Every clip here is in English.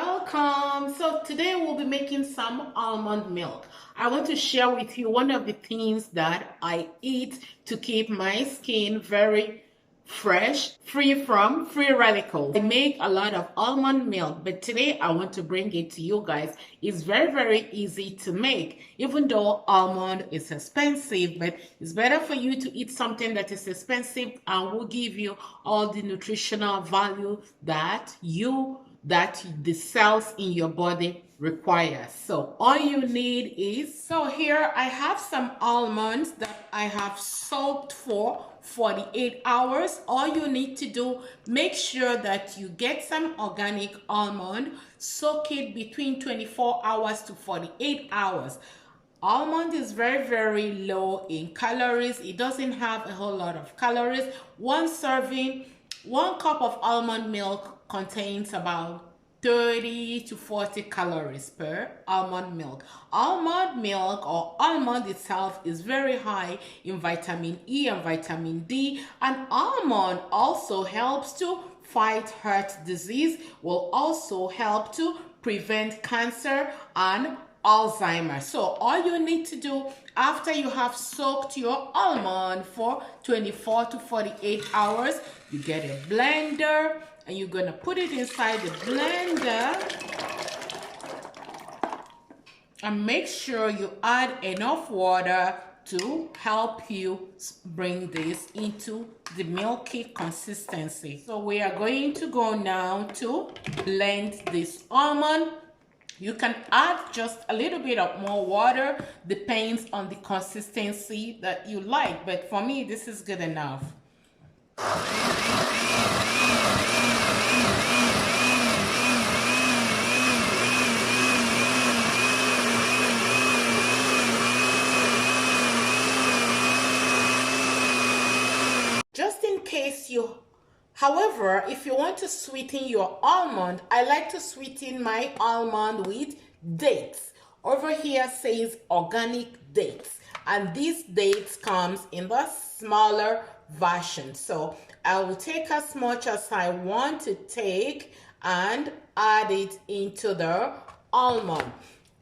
Welcome. So today we'll be making some almond milk. I want to share with you one of the things that I eat to keep my skin very fresh, free from free radicals. I make a lot of almond milk, but today I want to bring it to you guys. It's very easy to make. Even though almond is expensive, but it's better for you to eat something that is expensive and will give you all the nutritional value that the cells in your body require. So all you need is, so here I have some almonds that I have soaked for 48 hours. All you need to do, make sure that you get some organic almond, soak it between 24 hours to 48 hours. Almond is very low in calories. It doesn't have a whole lot of calories. One cup of almond milk contains about 30 to 40 calories per almond milk. Almond milk or almond itself is very high in vitamin E and vitamin D, and almond also helps to fight heart disease, will also help to prevent cancer and Alzheimer's. So all you need to do after you have soaked your almond for 24 to 48 hours, you get a blender and you're gonna put it inside the blender and make sure you add enough water to help you bring this into the milky consistency. So we are going to go now to blend this almond. You can add just a little bit of more water, depends on the consistency that you like, but for me this is good enough. Just in case however, if you want to sweeten your almond, I like to sweeten my almond with dates. Over here says organic dates, and these dates comes in the smaller version. So I will take as much as I want to take and add it into the almond.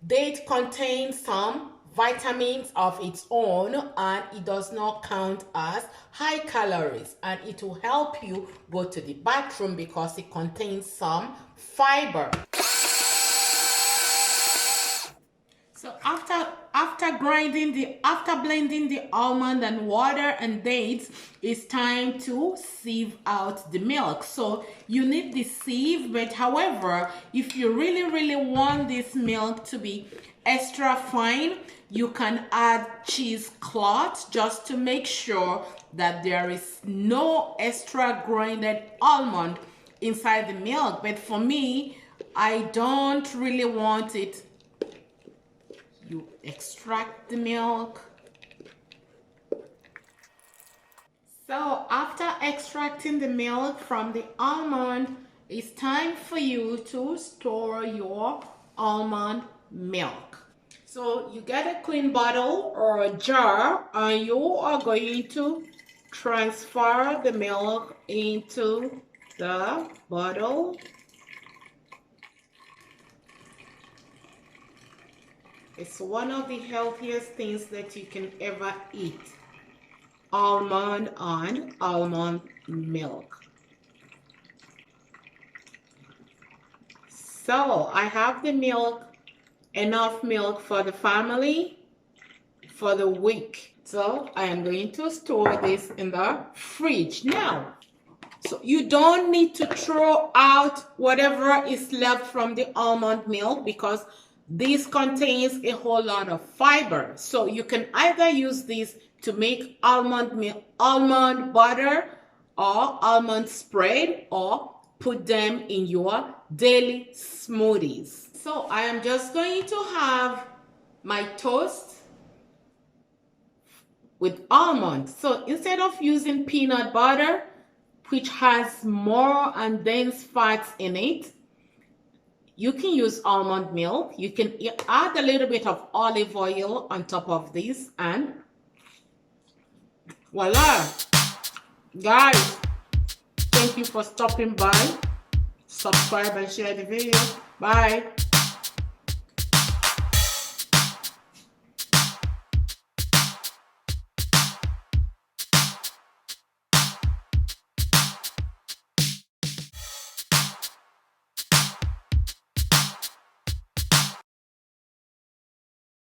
Date contains some vitamins of its own, and it does not count as high calories, and it will help you go to the bathroom because it contains some fiber. So after blending the almond and water and dates, it's time to sieve out the milk. So you need the sieve, but however, if you really want this milk to be extra fine, you can add cheesecloth just to make sure that there is no extra grinded almond inside the milk. But for me, I don't really want it. You extract the milk. So after extracting the milk from the almond, it's time for you to store your almond milk. So you get a clean bottle or a jar, and you are going to transfer the milk into the bottle. It's one of the healthiest things that you can ever eat. Almond and almond milk. So I have the milk, enough milk for the family for the week. So I am going to store this in the fridge now. So you don't need to throw out whatever is left from the almond milk because this contains a whole lot of fiber. So you can either use this to make almond milk, almond butter, or almond spread, or put them in your daily smoothies. So I am just going to have my toast with almond. So instead of using peanut butter, which has more and dense fats in it, you can use almond milk. You can add a little bit of olive oil on top of this, and voila. Guys, thank you for stopping by. Subscribe and share the video. Bye.